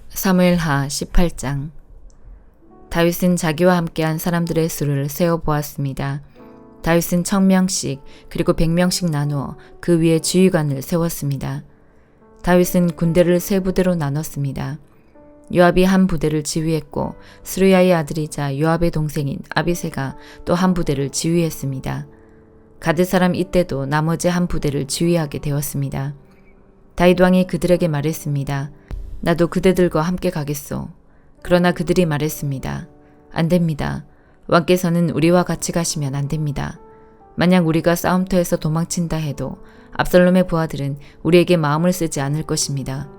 사무엘하 18장. 다윗은 자기와 함께한 사람들의 수를 세어 보았습니다. 다윗은 1000명씩 그리고 100명씩 나누어 그 위에 지휘관을 세웠습니다. 다윗은 군대를 세 부대로 나눴습니다. 요압이 한 부대를 지휘했고 스루야의 아들이자 요압의 동생인 아비새가 또 한 부대를 지휘했습니다. 가드 사람 이때도 나머지 한 부대를 지휘하게 되었습니다. 다윗 왕이 그들에게 말했습니다. 나도 그대들과 함께 가겠소. 그러나 그들이 말했습니다. 안 됩니다. 왕께서는 우리와 같이 가시면 안 됩니다. 만약 우리가 싸움터에서 도망친다 해도 압살롬의 부하들은 우리에게 마음을 쓰지 않을 것입니다.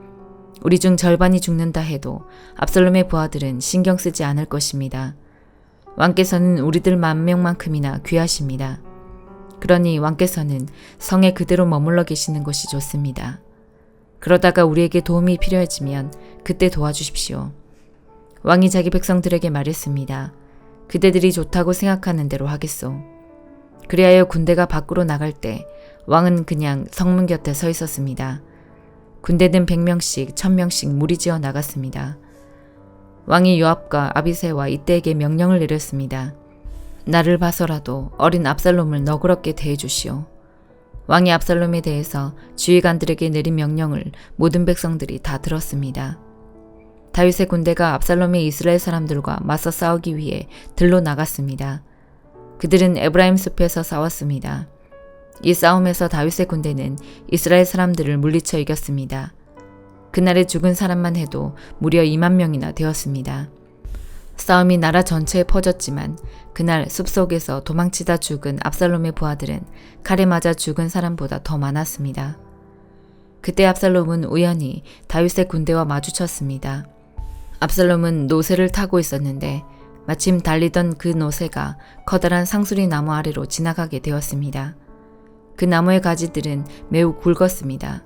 우리 중 절반이 죽는다 해도 압살롬의 부하들은 신경 쓰지 않을 것입니다. 왕께서는 우리들 10,000명만큼이나 귀하십니다. 그러니 왕께서는 성에 그대로 머물러 계시는 것이 좋습니다. 그러다가 우리에게 도움이 필요해지면 그때 도와주십시오. 왕이 자기 백성들에게 말했습니다. 그대들이 좋다고 생각하는 대로 하겠소. 그리하여 군대가 밖으로 나갈 때 왕은 그냥 성문 곁에 서 있었습니다. 군대는 100명씩 1000명씩 무리지어 나갔습니다. 왕이 요압과 아비새와 이때에게 명령을 내렸습니다. 나를 봐서라도 어린 압살롬을 너그럽게 대해주시오. 왕이 압살롬에 대해서 지휘관들에게 내린 명령을 모든 백성들이 다 들었습니다. 다윗의 군대가 압살롬의 이스라엘 사람들과 맞서 싸우기 위해 들로 나갔습니다. 그들은 에브라임 숲에서 싸웠습니다. 이 싸움에서 다윗의 군대는 이스라엘 사람들을 물리쳐 이겼습니다. 그날에 죽은 사람만 해도 무려 20,000명이나 되었습니다. 싸움이 나라 전체에 퍼졌지만 그날 숲속에서 도망치다 죽은 압살롬의 부하들은 칼에 맞아 죽은 사람보다 더 많았습니다. 그때 압살롬은 우연히 다윗의 군대와 마주쳤습니다. 압살롬은 노새를 타고 있었는데 마침 달리던 그 노새가 커다란 상수리 나무 아래로 지나가게 되었습니다. 그 나무의 가지들은 매우 굵었습니다.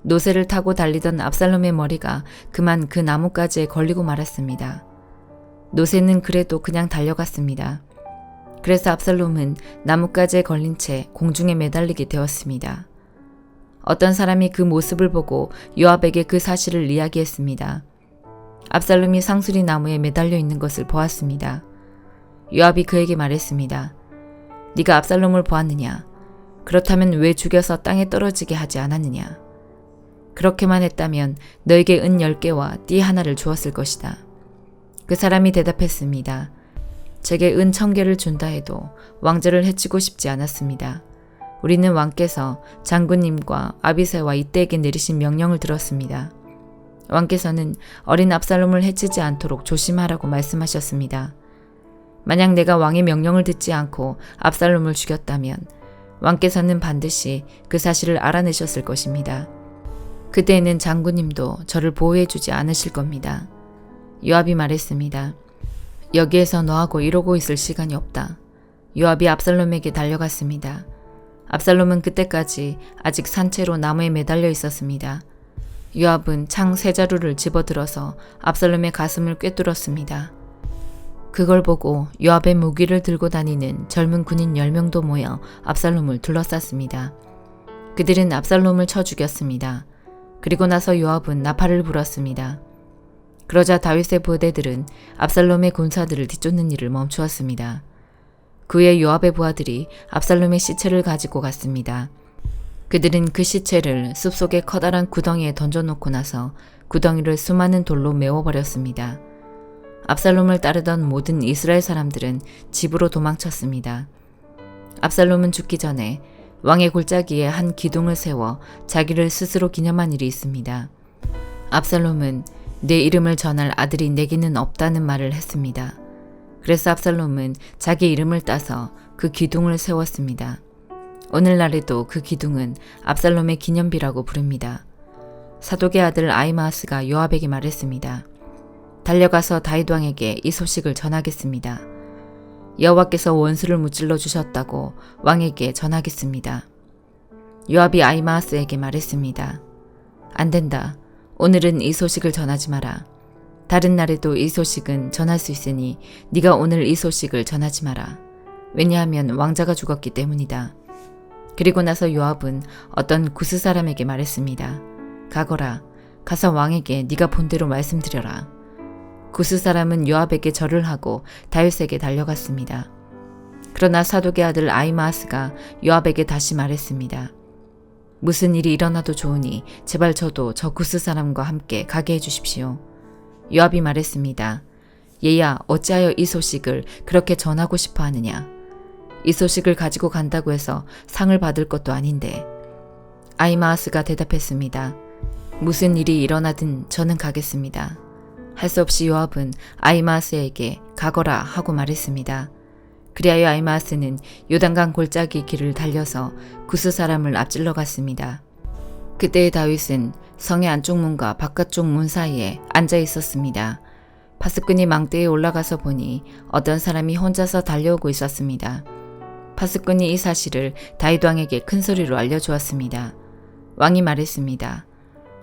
노새를 타고 달리던 압살롬의 머리가 그만 그 나뭇가지에 걸리고 말았습니다. 노새는 그래도 그냥 달려갔습니다. 그래서 압살롬은 나뭇가지에 걸린 채 공중에 매달리게 되었습니다. 어떤 사람이 그 모습을 보고 요압에게 그 사실을 이야기했습니다. 압살롬이 상수리 나무에 매달려 있는 것을 보았습니다. 요압이 그에게 말했습니다. 네가 압살롬을 보았느냐? 그렇다면 왜 죽여서 땅에 떨어지게 하지 않았느냐? 그렇게만 했다면 너에게 은 10개와 띠 하나를 주었을 것이다. 그 사람이 대답했습니다. 제게 은 1000개를 준다 해도 왕자를 해치고 싶지 않았습니다. 우리는 왕께서 장군님과 아비새와 이때에게 내리신 명령을 들었습니다. 왕께서는 어린 압살롬을 해치지 않도록 조심하라고 말씀하셨습니다. 만약 내가 왕의 명령을 듣지 않고 압살롬을 죽였다면 왕께서는 반드시 그 사실을 알아내셨을 것입니다. 그때에는 장군님도 저를 보호해주지 않으실 겁니다. 요압이 말했습니다. 여기에서 너하고 이러고 있을 시간이 없다. 요압이 압살롬에게 달려갔습니다. 압살롬은 그때까지 아직 산채로 나무에 매달려 있었습니다. 요압은 창 3자루를 집어들어서 압살롬의 가슴을 꿰뚫었습니다. 그걸 보고 요압의 무기를 들고 다니는 젊은 군인 10명도 모여 압살롬을 둘러쌌습니다. 그들은 압살롬을 쳐 죽였습니다. 그리고 나서 요압은 나팔을 불었습니다. 그러자 다윗의 부대들은 압살롬의 군사들을 뒤쫓는 일을 멈추었습니다. 그 후에 요압의 부하들이 압살롬의 시체를 가지고 갔습니다. 그들은 그 시체를 숲속의 커다란 구덩이에 던져놓고 나서 구덩이를 수많은 돌로 메워버렸습니다. 압살롬을 따르던 모든 이스라엘 사람들은 집으로 도망쳤습니다. 압살롬은 죽기 전에 왕의 골짜기에 한 기둥을 세워 자기를 스스로 기념한 일이 있습니다. 압살롬은 내 이름을 전할 아들이 내게는 없다는 말을 했습니다. 그래서 압살롬은 자기 이름을 따서 그 기둥을 세웠습니다. 오늘날에도 그 기둥은 압살롬의 기념비라고 부릅니다. 사독의 아들 아히마아스가 요압에게 말했습니다. 달려가서 다윗 왕에게 이 소식을 전하겠습니다. 여호와께서 원수를 무찔러 주셨다고 왕에게 전하겠습니다. 요압이 아히마아스에게 말했습니다. 안 된다. 오늘은 이 소식을 전하지 마라. 다른 날에도 이 소식은 전할 수 있으니 네가 오늘 이 소식을 전하지 마라. 왜냐하면 왕자가 죽었기 때문이다. 그리고 나서 요압은 어떤 구스 사람에게 말했습니다. 가거라. 가서 왕에게 네가 본대로 말씀드려라. 구스 사람은 요압에게 절을 하고 다윗에게 달려갔습니다. 그러나 사독의 아들 아히마아스가 요압에게 다시 말했습니다. 무슨 일이 일어나도 좋으니 제발 저도 저 구스 사람과 함께 가게 해주십시오. 요압이 말했습니다. 얘야, 어찌하여 이 소식을 그렇게 전하고 싶어 하느냐. 이 소식을 가지고 간다고 해서 상을 받을 것도 아닌데. 아히마아스가 대답했습니다. 무슨 일이 일어나든 저는 가겠습니다. 할 수 없이 요압은 아히마아스에게 가거라 하고 말했습니다. 그리하여 아히마아스는 요단강 골짜기 길을 달려서 구스 사람을 앞질러 갔습니다. 그때의 다윗은 성의 안쪽 문과 바깥쪽 문 사이에 앉아 있었습니다. 파수꾼이 망대에 올라가서 보니 어떤 사람이 혼자서 달려오고 있었습니다. 파수꾼이 이 사실을 다윗 왕에게 큰 소리로 알려주었습니다. 왕이 말했습니다.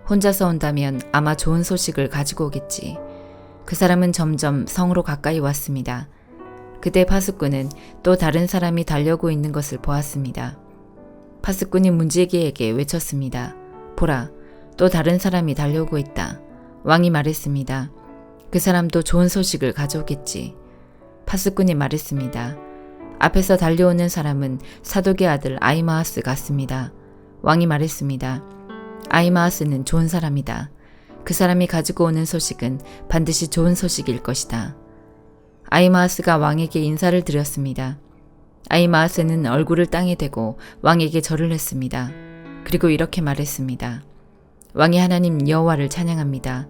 혼자서 온다면 아마 좋은 소식을 가지고 오겠지. 그 사람은 점점 성으로 가까이 왔습니다. 그때 파수꾼은 또 다른 사람이 달려오고 있는 것을 보았습니다. 파수꾼이 문지기에게 외쳤습니다. 보라, 또 다른 사람이 달려오고 있다. 왕이 말했습니다. 그 사람도 좋은 소식을 가져오겠지. 파수꾼이 말했습니다. 앞에서 달려오는 사람은 사독의 아들 아히마아스 같습니다. 왕이 말했습니다. 아히마아스는 좋은 사람이다. 그 사람이 가지고 오는 소식은 반드시 좋은 소식일 것이다. 아히마아스가 왕에게 인사를 드렸습니다. 아히마아스는 얼굴을 땅에 대고 왕에게 절을 했습니다. 그리고 이렇게 말했습니다. 왕이 하나님 여호와를 찬양합니다.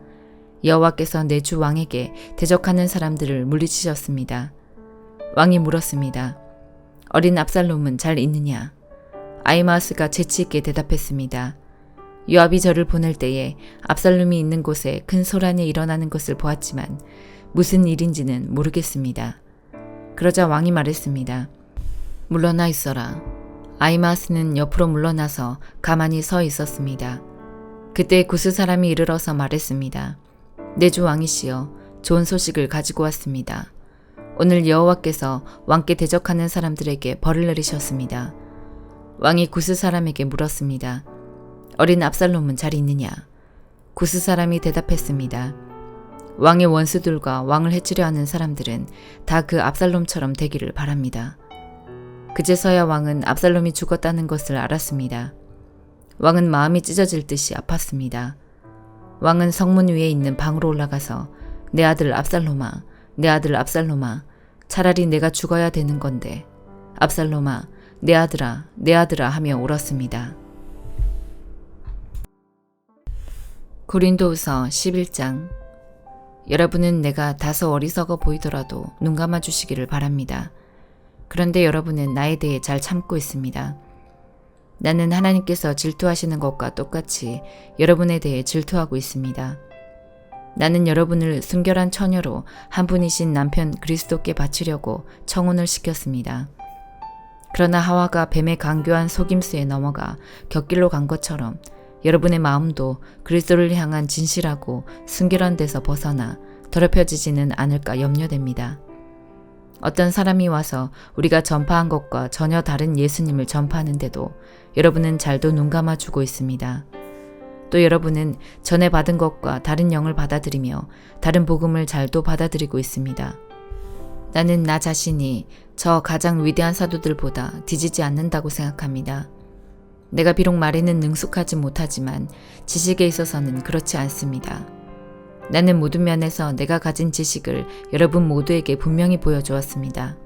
여호와께서 내 주 왕에게 대적하는 사람들을 물리치셨습니다. 왕이 물었습니다. 어린 압살롬은 잘 있느냐? 아히마아스가 재치있게 대답했습니다. 요압이 저를 보낼 때에 압살롬이 있는 곳에 큰 소란이 일어나는 것을 보았지만 무슨 일인지는 모르겠습니다. 그러자 왕이 말했습니다. 물러나 있어라. 아히마아스는 옆으로 물러나서 가만히 서 있었습니다. 그때 구스 사람이 이르러서 말했습니다. 내 주 왕이시여, 좋은 소식을 가지고 왔습니다. 오늘 여호와께서 왕께 대적하는 사람들에게 벌을 내리셨습니다. 왕이 구스 사람에게 물었습니다. 어린 압살롬은 잘 있느냐? 구스 사람이 대답했습니다. 왕의 원수들과 왕을 해치려 하는 사람들은 다 그 압살롬처럼 되기를 바랍니다. 그제서야 왕은 압살롬이 죽었다는 것을 알았습니다. 왕은 마음이 찢어질 듯이 아팠습니다. 왕은 성문 위에 있는 방으로 올라가서 내 아들 압살롬아, 내 아들 압살롬아, 차라리 내가 죽어야 되는 건데 압살롬아, 내 아들아, 내 아들아 하며 울었습니다. 고린도후서 11장. 여러분은 내가 다소 어리석어 보이더라도 눈 감아 주시기를 바랍니다. 그런데 여러분은 나에 대해 잘 참고 있습니다. 나는 하나님께서 질투하시는 것과 똑같이 여러분에 대해 질투하고 있습니다. 나는 여러분을 순결한 처녀로 한 분이신 남편 그리스도께 바치려고 청혼을 시켰습니다. 그러나 하와가 뱀의 강교한 속임수에 넘어가 곁길로 간 것처럼 여러분의 마음도 그리스도를 향한 진실하고 순결한 데서 벗어나 더럽혀지지는 않을까 염려됩니다. 어떤 사람이 와서 우리가 전파한 것과 전혀 다른 예수님을 전파하는데도 여러분은 잘도 눈 감아주고 있습니다. 또 여러분은 전에 받은 것과 다른 영을 받아들이며 다른 복음을 잘도 받아들이고 있습니다. 나는 나 자신이 저 가장 위대한 사도들보다 뒤지지 않는다고 생각합니다. 내가 비록 말에는 능숙하지 못하지만 지식에 있어서는 그렇지 않습니다. 나는 모든 면에서 내가 가진 지식을 여러분 모두에게 분명히 보여주었습니다.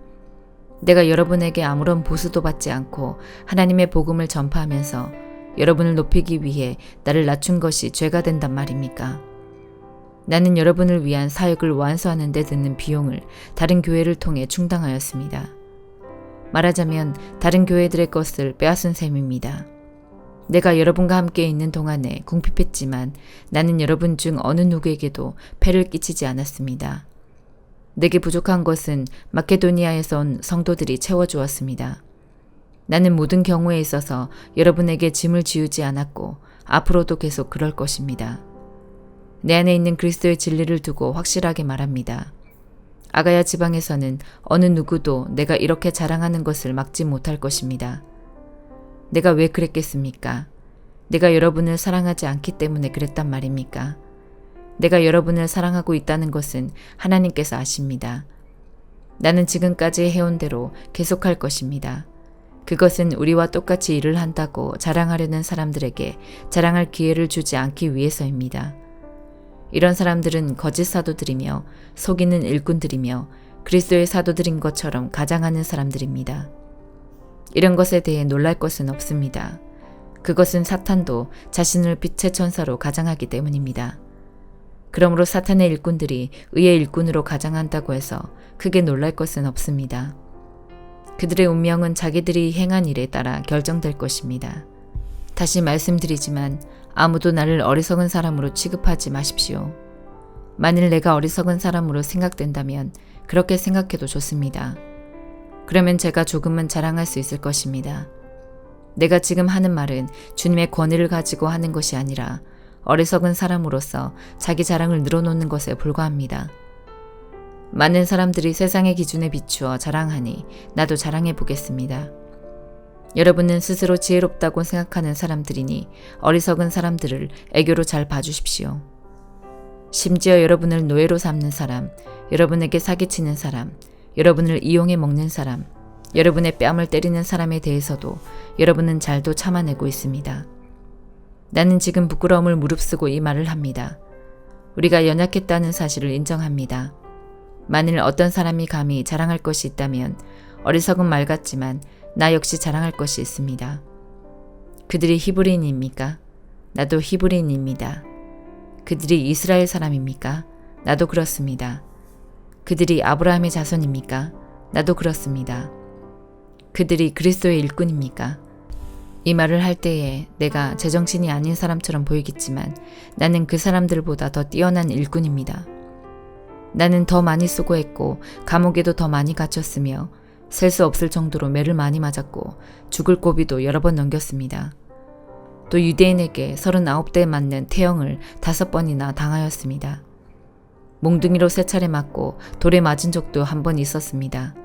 내가 여러분에게 아무런 보수도 받지 않고 하나님의 복음을 전파하면서 여러분을 높이기 위해 나를 낮춘 것이 죄가 된단 말입니까? 나는 여러분을 위한 사역을 완수하는 데 드는 비용을 다른 교회를 통해 충당하였습니다. 말하자면 다른 교회들의 것을 빼앗은 셈입니다. 내가 여러분과 함께 있는 동안에 궁핍했지만 나는 여러분 중 어느 누구에게도 폐를 끼치지 않았습니다. 내게 부족한 것은 마케도니아에서 온 성도들이 채워주었습니다. 나는 모든 경우에 있어서 여러분에게 짐을 지우지 않았고 앞으로도 계속 그럴 것입니다. 내 안에 있는 그리스도의 진리를 두고 확실하게 말합니다. 아가야 지방에서는 어느 누구도 내가 이렇게 자랑하는 것을 막지 못할 것입니다. 내가 왜 그랬겠습니까? 내가 여러분을 사랑하지 않기 때문에 그랬단 말입니까? 내가 여러분을 사랑하고 있다는 것은 하나님께서 아십니다. 나는 지금까지 해온 대로 계속할 것입니다. 그것은 우리와 똑같이 일을 한다고 자랑하려는 사람들에게 자랑할 기회를 주지 않기 위해서입니다. 이런 사람들은 거짓 사도들이며 속이는 일꾼들이며 그리스도의 사도들인 것처럼 가장하는 사람들입니다. 이런 것에 대해 놀랄 것은 없습니다. 그것은 사탄도 자신을 빛의 천사로 가장하기 때문입니다. 그러므로 사탄의 일꾼들이 의의 일꾼으로 가장한다고 해서 크게 놀랄 것은 없습니다. 그들의 운명은 자기들이 행한 일에 따라 결정될 것입니다. 다시 말씀드리지만 아무도 나를 어리석은 사람으로 취급하지 마십시오. 만일 내가 어리석은 사람으로 생각된다면 그렇게 생각해도 좋습니다. 그러면 제가 조금은 자랑할 수 있을 것입니다. 내가 지금 하는 말은 주님의 권위를 가지고 하는 것이 아니라 어리석은 사람으로서 자기 자랑을 늘어놓는 것에 불과합니다. 많은 사람들이 세상의 기준에 비추어 자랑하니 나도 자랑해 보겠습니다. 여러분은 스스로 지혜롭다고 생각하는 사람들이니 어리석은 사람들을 애교로 잘 봐주십시오. 심지어 여러분을 노예로 삼는 사람, 여러분에게 사기치는 사람, 여러분을 이용해 먹는 사람, 여러분의 뺨을 때리는 사람에 대해서도 여러분은 잘도 참아내고 있습니다. 나는 지금 부끄러움을 무릅쓰고 이 말을 합니다. 우리가 연약했다는 사실을 인정합니다. 만일 어떤 사람이 감히 자랑할 것이 있다면 어리석은 말 같지만 나 역시 자랑할 것이 있습니다. 그들이 히브리인입니까? 나도 히브리인입니다. 그들이 이스라엘 사람입니까? 나도 그렇습니다. 그들이 아브라함의 자손입니까? 나도 그렇습니다. 그들이 그리스도의 일꾼입니까? 이 말을 할 때에 내가 제정신이 아닌 사람처럼 보이겠지만 나는 그 사람들보다 더 뛰어난 일꾼입니다. 나는 더 많이 수고했고 감옥에도 더 많이 갇혔으며 셀 수 없을 정도로 매를 많이 맞았고 죽을 고비도 여러 번 넘겼습니다. 또 유대인에게 39대 맞는 태형을 5번이나 당하였습니다. 몽둥이로 3차례 맞고 돌에 맞은 적도 한 번 있었습니다.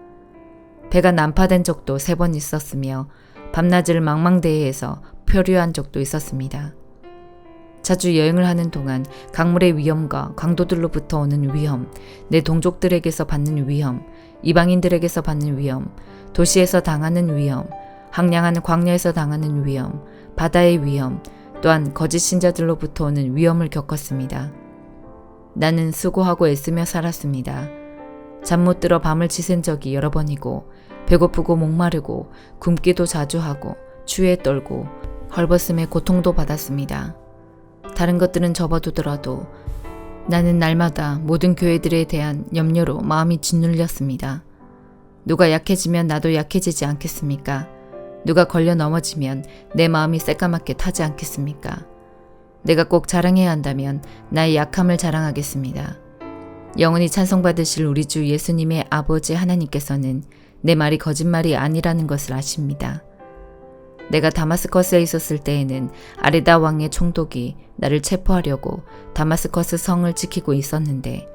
배가 난파된 적도 3번 있었으며 밤낮을 망망대해에서 표류한 적도 있었습니다. 자주 여행을 하는 동안 강물의 위험과 강도들로부터 오는 위험, 내 동족들에게서 받는 위험, 이방인들에게서 받는 위험, 도시에서 당하는 위험, 항량한 광야에서 당하는 위험, 바다의 위험, 또한 거짓 신자들로부터 오는 위험을 겪었습니다. 나는 수고하고 애쓰며 살았습니다. 잠 못 들어 밤을 지샌 적이 여러 번이고 배고프고 목마르고 굶기도 자주 하고 추위에 떨고 헐벗음에 고통도 받았습니다. 다른 것들은 접어두더라도 나는 날마다 모든 교회들에 대한 염려로 마음이 짓눌렸습니다. 누가 약해지면 나도 약해지지 않겠습니까? 누가 걸려 넘어지면 내 마음이 새까맣게 타지 않겠습니까? 내가 꼭 자랑해야 한다면 나의 약함을 자랑하겠습니다. 영원히 찬송받으실 우리 주 예수님의 아버지 하나님께서는 내 말이 거짓말이 아니라는 것을 아십니다. 내가 다마스커스에 있었을 때에는 아레다 왕의 총독이 나를 체포하려고 다마스커스 성을 지키고 있었는데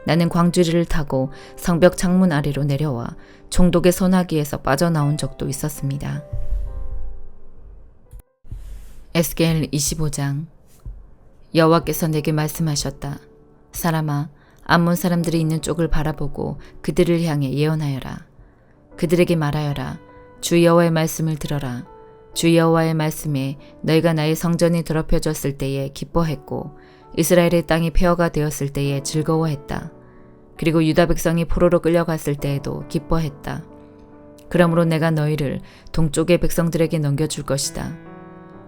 나는 광주리를 타고 성벽 창문 아래로 내려와 총독의 소나기에서 빠져나온 적도 있었습니다. 에스겔 25장. 여호와께서 내게 말씀하셨다. 사람아, 암몬 사람들이 있는 쪽을 바라보고 그들을 향해 예언하여라. 그들에게 말하여라. 주 여호와의 말씀을 들어라. 주 여호와의 말씀에 너희가 나의 성전이 더럽혀졌을 때에 기뻐했고 이스라엘의 땅이 폐허가 되었을 때에 즐거워했다. 그리고 유다 백성이 포로로 끌려갔을 때에도 기뻐했다. 그러므로 내가 너희를 동쪽의 백성들에게 넘겨줄 것이다.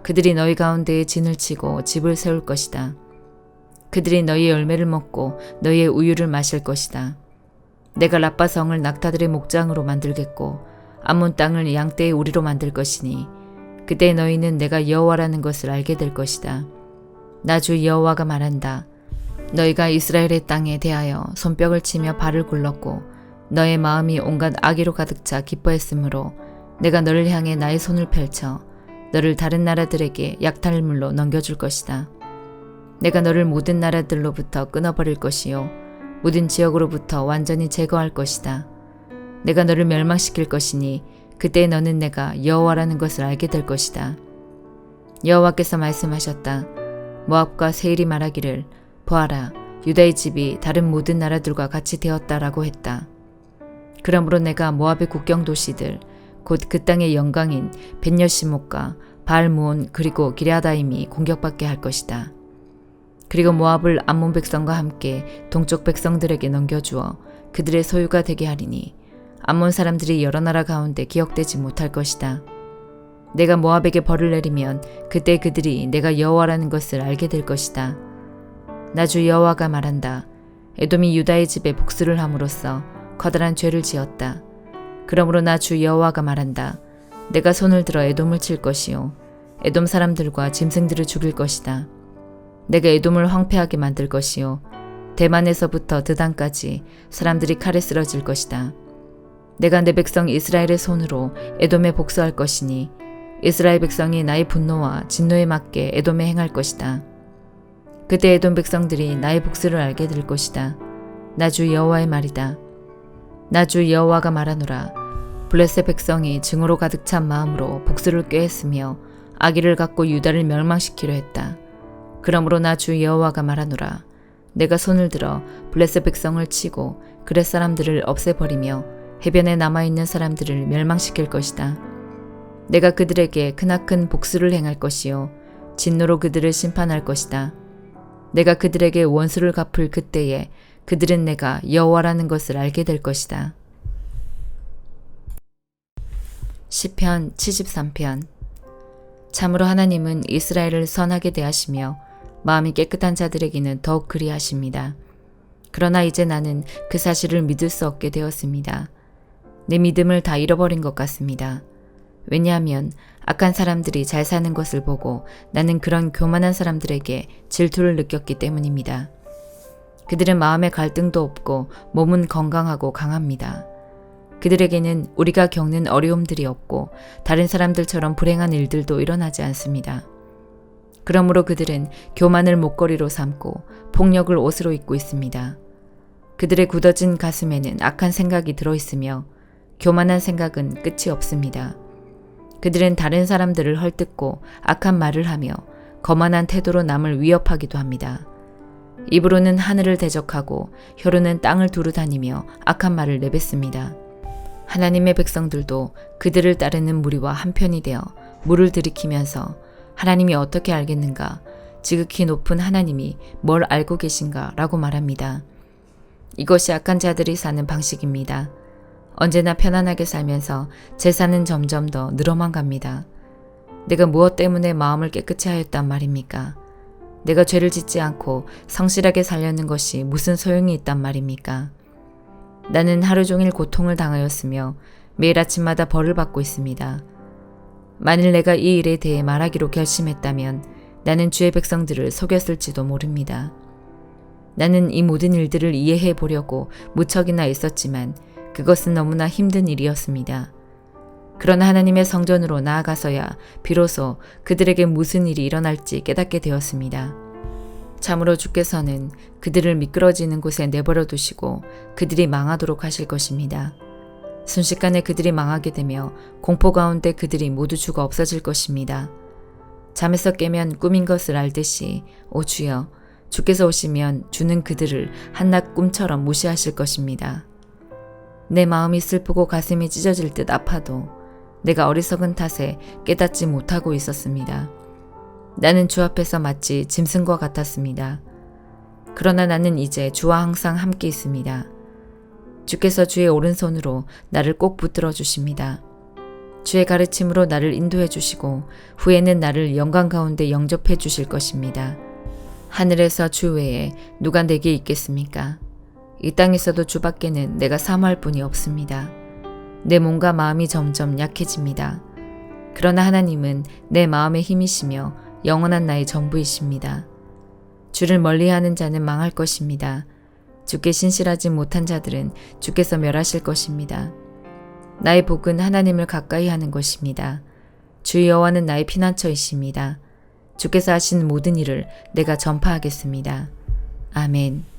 그들이 너희 가운데에 진을 치고 집을 세울 것이다. 그들이 너희의 열매를 먹고 너희의 우유를 마실 것이다. 내가 라빠 성을 낙타들의 목장으로 만들겠고 암몬 땅을 양떼의 우리로 만들 것이니 그때 너희는 내가 여호와라는 것을 알게 될 것이다. 나 주 여호와가 말한다. 너희가 이스라엘의 땅에 대하여 손뼉을 치며 발을 굴렀고 너의 마음이 온갖 악의로 가득 차 기뻐했으므로 내가 너를 향해 나의 손을 펼쳐 너를 다른 나라들에게 약탈물로 넘겨줄 것이다. 내가 너를 모든 나라들로부터 끊어버릴 것이요 모든 지역으로부터 완전히 제거할 것이다. 내가 너를 멸망시킬 것이니 그때 너는 내가 여호와라는 것을 알게 될 것이다. 여호와께서 말씀하셨다. 모압과 세일이 말하기를 보아라, 유다의 집이 다른 모든 나라들과 같이 되었다라고 했다. 그러므로 내가 모압의 국경 도시들, 곧 그 땅의 영광인 벳여시목과 바알므온 그리고 기럇아임이 공격받게 할 것이다. 그리고 모압을 암몬 백성과 함께 동쪽 백성들에게 넘겨주어 그들의 소유가 되게 하리니 암몬 사람들이 여러 나라 가운데 기억되지 못할 것이다. 내가 모압에게 벌을 내리면 그때 그들이 내가 여호와라는 것을 알게 될 것이다. 나 주 여호와가 말한다. 에돔이 유다의 집에 복수를 함으로써 커다란 죄를 지었다. 그러므로 나 주 여호와가 말한다. 내가 손을 들어 에돔을 칠 것이요 에돔 사람들과 짐승들을 죽일 것이다. 내가 에돔을 황폐하게 만들 것이요 대만에서부터 드단까지 사람들이 칼에 쓰러질 것이다. 내가 내 백성 이스라엘의 손으로 에돔에 복수할 것이니 이스라엘 백성이 나의 분노와 진노에 맞게 에돔에 행할 것이다. 그때 에돔 백성들이 나의 복수를 알게 될 것이다. 나 주 여호와의 말이다. 나 주 여호와가 말하노라. 블레셋 백성이 증오로 가득 찬 마음으로 복수를 꾀했으며 악의를 갖고 유다를 멸망시키려 했다. 그러므로 나 주 여호와가 말하노라. 내가 손을 들어 블레셋 백성을 치고 그렛 사람들을 없애버리며 해변에 남아있는 사람들을 멸망시킬 것이다. 내가 그들에게 크나큰 복수를 행할 것이요 진노로 그들을 심판할 것이다. 내가 그들에게 원수를 갚을 그때에 그들은 내가 여호와라는 것을 알게 될 것이다. 시편 73편. 참으로 하나님은 이스라엘을 선하게 대하시며 마음이 깨끗한 자들에게는 더욱 그리하십니다. 그러나 이제 나는 그 사실을 믿을 수 없게 되었습니다. 내 믿음을 다 잃어버린 것 같습니다. 왜냐하면 악한 사람들이 잘 사는 것을 보고 나는 그런 교만한 사람들에게 질투를 느꼈기 때문입니다. 그들은 마음에 갈등도 없고 몸은 건강하고 강합니다. 그들에게는 우리가 겪는 어려움들이 없고 다른 사람들처럼 불행한 일들도 일어나지 않습니다. 그러므로 그들은 교만을 목걸이로 삼고 폭력을 옷으로 입고 있습니다. 그들의 굳어진 가슴에는 악한 생각이 들어있으며 교만한 생각은 끝이 없습니다. 그들은 다른 사람들을 헐뜯고 악한 말을 하며 거만한 태도로 남을 위협하기도 합니다. 입으로는 하늘을 대적하고 혀로는 땅을 두루 다니며 악한 말을 내뱉습니다. 하나님의 백성들도 그들을 따르는 무리와 한편이 되어 물을 들이키면서 하나님이 어떻게 알겠는가? 지극히 높은 하나님이 뭘 알고 계신가? 라고 말합니다. 이것이 악한 자들이 사는 방식입니다. 언제나 편안하게 살면서 제사는 점점 더 늘어만 갑니다. 내가 무엇 때문에 마음을 깨끗이 하였단 말입니까? 내가 죄를 짓지 않고 성실하게 살려는 것이 무슨 소용이 있단 말입니까? 나는 하루 종일 고통을 당하였으며 매일 아침마다 벌을 받고 있습니다. 만일 내가 이 일에 대해 말하기로 결심했다면 나는 주의 백성들을 속였을지도 모릅니다. 나는 이 모든 일들을 이해해 보려고 무척이나 있었지만 그것은 너무나 힘든 일이었습니다. 그러나 하나님의 성전으로 나아가서야 비로소 그들에게 무슨 일이 일어날지 깨닫게 되었습니다. 참으로 주께서는 그들을 미끄러지는 곳에 내버려 두시고 그들이 망하도록 하실 것입니다. 순식간에 그들이 망하게 되며 공포 가운데 그들이 모두 죽어 없어질 것입니다. 잠에서 깨면 꿈인 것을 알듯이 오 주여, 주께서 오시면 주는 그들을 한낮 꿈처럼 무시하실 것입니다. 내 마음이 슬프고 가슴이 찢어질 듯 아파도 내가 어리석은 탓에 깨닫지 못하고 있었습니다. 나는 주 앞에서 마치 짐승과 같았습니다. 그러나 나는 이제 주와 항상 함께 있습니다. 주께서 주의 오른손으로 나를 꼭 붙들어 주십니다. 주의 가르침으로 나를 인도해 주시고 후에는 나를 영광 가운데 영접해 주실 것입니다. 하늘에서 주 외에 누가 내게 있겠습니까? 이 땅에서도 주밖에는 내가 사모할 분이 없습니다. 내 몸과 마음이 점점 약해집니다. 그러나 하나님은 내 마음의 힘이시며 영원한 나의 전부이십니다. 주를 멀리하는 자는 망할 것입니다. 주께 신실하지 못한 자들은 주께서 멸하실 것입니다. 나의 복은 하나님을 가까이 하는 것입니다. 주 여호와는 나의 피난처이십니다. 주께서 하신 모든 일을 내가 전파하겠습니다. 아멘.